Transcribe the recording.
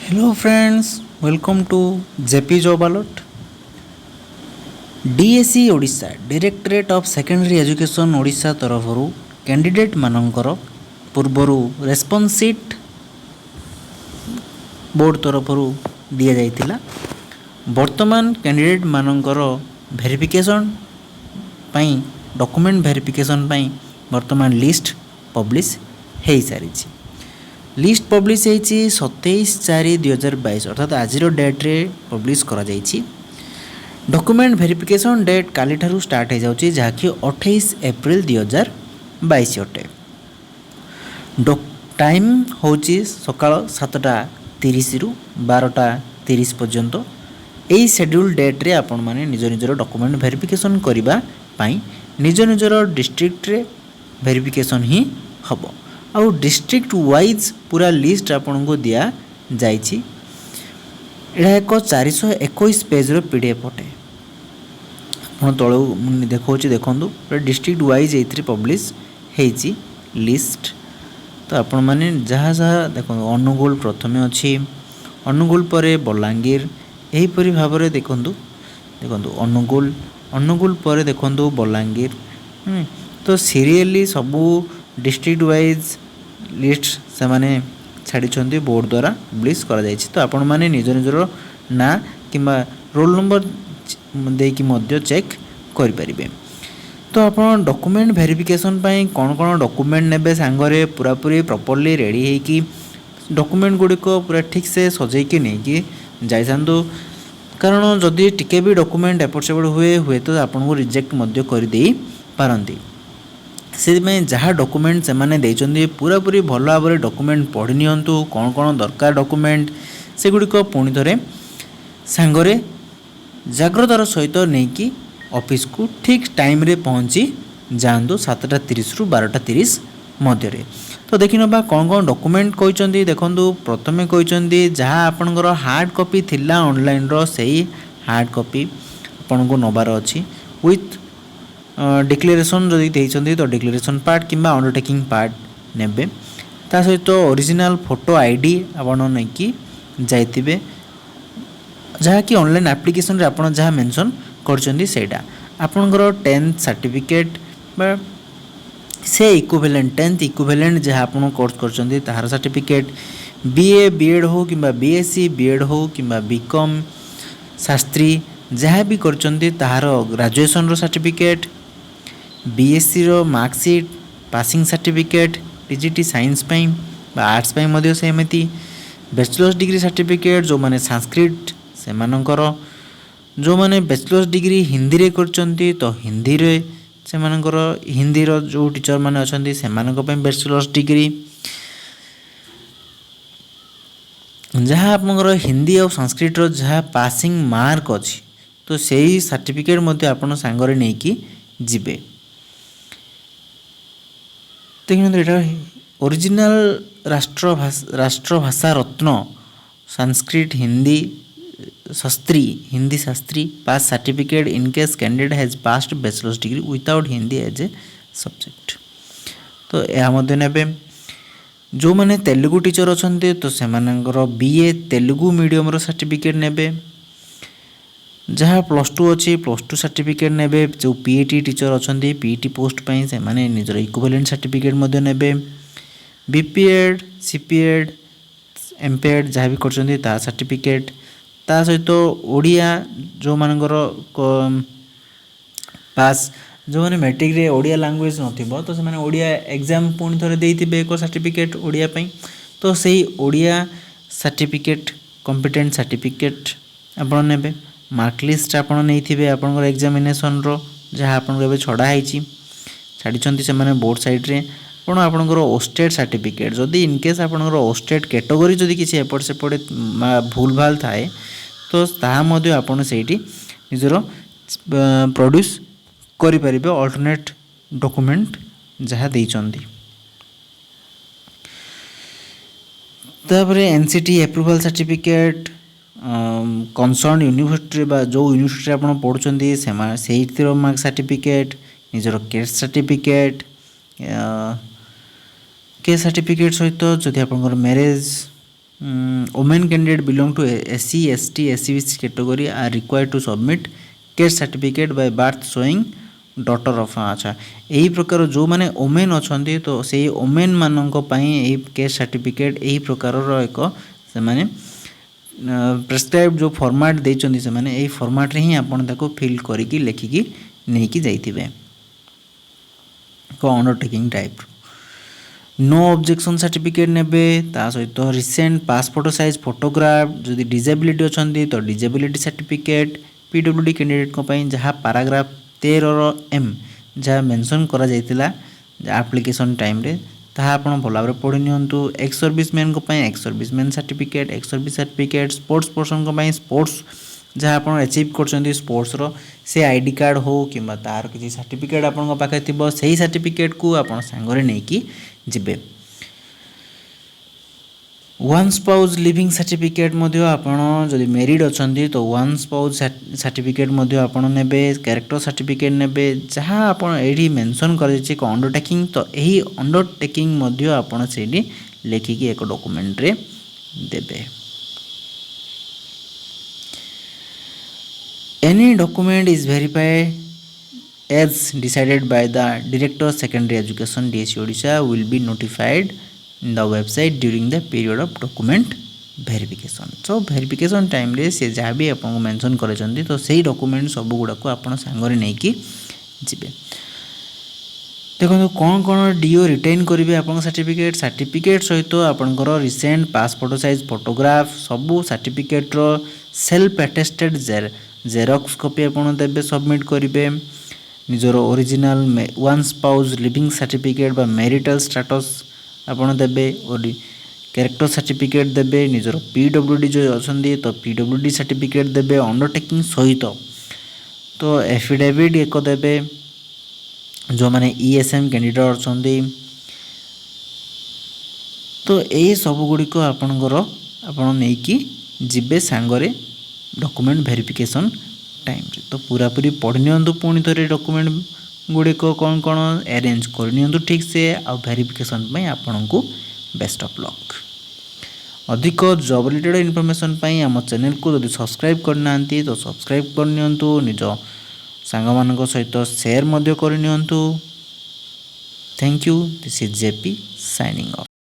Hello friends, welcome to JP Job Alert. DSE Odisha directorate of secondary education Odisha तरफरु candidate मानकर पूर्वरु response sheet board तरफरु दिया जाइतिला। वर्तमान कैंडिडेट मानकर वेरिफिकेशन पई डॉक्यूमेंट वेरिफिकेशन पई वर्तमान लिस्ट पब्लिश हो सारी। लिस्ट पब्लिश होती 27/4/2022 अर्थात आज डेट्रे पब्लिश करा जाइछि। डॉक्यूमेंट वेरिफिकेशन डेट काली ठारू स्टार्ट हो जाउछि जहाँकि 28 एप्रिल 2022 अटे। टाइम होछि सकाळ 7:30 रु 12:30 पर्यंत। एई शेड्यूल डेट्रे आपण माने निज निजर डॉक्यूमेंट वेरिफिकेशन करिबा पई निज निजर डिस्ट्रिक्ट रे वेरिफिकेशन ही हबो। आउ डिस्ट्रिक्ट वाइज पूरा लिस्ट आपन को दिया जाइछि। एटा एक 421 पेज रो पीडीएफ अटे। आपण तळो देखौछि देखंदु पूरा डिस्ट्रिक्ट वाइज एथि पब्लिश हेछि लिस्ट। तो आपण माने जहाँ जहाँ देखो अनुगुल प्रथमे अछि, अनुगुल परे बलांगीर एही परि भाबरे देखंदु अनुगुल परे देखंदु बलांगीर। तो सीरियली सबू डिस्ट्रिक्ट वाइज लिस्ट से माने छाड़ी बोर्ड द्वारा पब्लिश करा जाइछि। तो आपण माने निज निजर ना किंबा रोल नंबर देकी मध्य चेक करि परिबे। तो आपण डॉक्यूमेंट वेरिफिकेशन पई कोन कोन डॉक्यूमेंट नेबे सांगरे पूरा पूरी प्रॉपर्ली रेडी हे कि डॉक्यूमेंट गुडी को पूरा ठीक से सजै कि नै कि जाइसांदो। कारण जदि टिके भी डॉक्यूमेंट एपट सेपट हुए तो आपन को रिजेक्ट मध्य कर देई पारंती। से जहाँ डॉक्यूमेंट से माने देइचंदी पूरा पूरी भल भाव डॉक्यूमेंट पढ़ी नियंतु कौन कौन दरकार डॉक्यूमेंट से गुडी को पुणी थरे सांगरे जाग्रतार सहित नहीं कि ऑफिस को ठीक टाइम रे पहुँची जांदु 7:30 रु 12:30 मध्य। तो देखि नबा कौन कौन डॉक्यूमेंट कहचंदी देखंदु। प्रथमे कहचंदी जहाँ आपनकर हार्ड कॉपी थिला ऑनलाइन रो सही हार्ड कॉपी आपन को नबार अछि विथ डिक्लेरेशन जदि देइचंदी तो डिक्लेरेशन पार्ट किंबा अंडरटेकिंग पार्ट नेबे। ता सहित ओरिजिनल फोटो आईडी आपण नै कि जाइतिबे जहाँ कि ऑनलाइन एप्लिकेशन रे आपण जहाँ मेंशन करचंदी सेटा आपनकर 10th सर्टिफिकेट बा से इक्विवेलेंट 10th इक्विवेलेंट जहाँ आपण कोर्स करचंदी ताहार सर्टिफिकेट बीए बीएड हो किंबा बीएससी बीएड हो किंबा बीकॉम शास्त्री जहाँ भी करचंदी ताहार ग्रेजुएशन रो सर्टिफिकेट बीएससी रो marksheet passing certificate TGT science पई बा आर्ट्स पई मध्य सेमिति बैचलर्स डिग्री सर्टिफिकेट जो माने संस्कृत से मानकर जो माने बैचलर्स डिग्री हिंदी रे करचंती तो हिंदी रे से मानकर हिंदी रो जो टीचर माने अछंती से मानक पई बैचलर्स डिग्री जहाँ आपनकर हिंदी और संस्कृत रो जहाँ पासिंग मार्क अछि तो सेही सर्टिफिकेट मध्य आपण सांगरे नै कि जिबे। देखिए original Rashtrabhasha Ratna Sanskrit Hindi Shastri pass certificate in case candidate has passed bachelors degree without Hindi as a subject. तो यह मध्य नेबे जो माने तेलुगु टीचर अछंते तो से मानकर बीए तेलुगु मीडियम रो सर्टिफिकेट नेबे। जहाँ +2 अच्छी +2 सर्टिफिकेट नेबे। जो पीईटी टीचर अछंती पीईटी पोस्ट पई से माने निजर इक्विवेलेंट सर्टिफिकेट मध्य नेबे। बीपीएड सीपीएड एमपीएड जहाँ भी करछंती ता सर्टिफिकेट ता सहित ओडिया जो मानकर पास जो माने मैट्रिक रे ओडिया लैंग्वेज नथिबो तो से माने ओडिया एग्जाम पुणी थरे देइतिबे एको सर्टिफिकेट ओडिया पई। तो सेही ओडिया सर्टिफिकेट कॉम्पिटेंट सर्टिफिकेट आपण नेबे। मार्क लिस्ट आपण नैथिबे आपनकर एग्जामिनेशन रो जहाँ आपन एबे छडा हैछि छाडिचंती से माने बोर्ड साइड रे आपण आपनकर ओस्टेट सर्टिफिकेट जदि इन केस आपनकर ओस्टेट कैटेगरी जदि किछि एपट सेपट भूल भाल थाए तो ताहा मध्य आपण सेठी निजरो प्रोड्यूस करि परिबे अल्टरनेट डॉक्यूमेंट जहाँ देइचंती। तापरे NCT approval certificate concern university बा जो यूनिवर्सिटी आपण पढुचंदी सेही मार्क सर्टिफिकेट निजर केस सर्टिफिकेट सहित जदि आपनकर marriage women candidate belong to SC, ST, SC category are required to submit caste certificate by birth showing daughter of अच्छा यही प्रकार जो माने ओमेन अछंती तो सेही ओमेन मानक पई एही केस सर्टिफिकेट एही प्रकार एक से माने प्रेस्क्राइब जो फॉर्मेट देचंती से माने एही फॉर्मेट रे ही आपण ताको फिल करिकी लेखिकी नेकी जाइथिबे को undertaking type no objection certificate नेबे ता सहित रिसेंट पासपोर्ट साइज फोटोग्राफ जदि डिजेबिलिटी अछंती तो डिजेबिलिटी सर्टिफिकेट पीडब्ल्यूडी कैंडिडेट को पई जहाँ पैराग्राफ 13 जहाँ मेंशन करा जाइतिला एप्लिकेशन टाइम रे ताहा आपण भल भाव पढ़ी नियंतु एक्स सर्विसमैन को पई ex serviceman certificate ex service certificate sports person को पई स्पोर्ट्स जहाँ आप अचीव कर स्पोर्ट्स से आईडी कार्ड हो कि तार किसी सर्टिफिकेट आपण पाखे थी से सर्टिफिकेट को आप सांगरे नहीं जिबे वन स्पाउज लिविंग सर्टिफिकेट जदि मेरिड अच्छा तो वन स्पाउज सर्टिफिकेट ने कैरेक्टर सर्टिफिकेट ने जहाँ आप मेंशन कर अंडरटेकिंग तो यही अंडरटेकिंग आप लेखिकी एक डॉक्यूमेंट रे देबे Any document is verified as decided by the Director Secondary Education DSC Odisha will be notified in the website during the period of document verification. So verification time रे से जहाँ भी आपको मेंशन करेचंदी तो सही डॉक्यूमेंट सब गुड़ा को आपण सांगरे नहीं कि जिबे देखो कौन कौन डीओ रिटेन करेंगे आपन सर्टिफिकेट सहित आपंकर रिसेंट पासपोर्ट साइज फोटोग्राफ सबू सर्टिफिकेट रो सेल्फ अटेस्टेड जेरॉक्स कॉपी आपन देबे सबमिट करेंगे निजर original one spouse leaving certificate बा मैरिटल स्टेटस आपन देबे और कैरेक्टर सर्टिफिकेट देबे निजर पीडब्ल्यूडी जो अछंदी तो पीडब्ल्यूडी सर्टिफिकेट देबे अंडरटेकिंग सहित तो एफिडेविट एक देबे जो माने ईएसएम कैंडिडेट अछंदी तो यही सब गुड़िक आपन नहीं कि जिबे सांगरे डॉक्यूमेंट वेरिफिकेशन टाइम रे तो पूरा पूरी पढ़ नियंतु पुणी थे डॉक्यूमेंट गुड़िक कौन कौन अरेंज कर नियंतु ठीक से आ वेरिफिकेशन पई आपन को बेस्ट ऑफ लक अधिक जॉब रिलेटेड इनफॉरमेशन पई आम चैनल को जदि सब्सक्राइब करना तो सब्सक्राइब कर नियंतु निज सांग मान सहित शेयर कर नियंतु thank you this is JP signing of.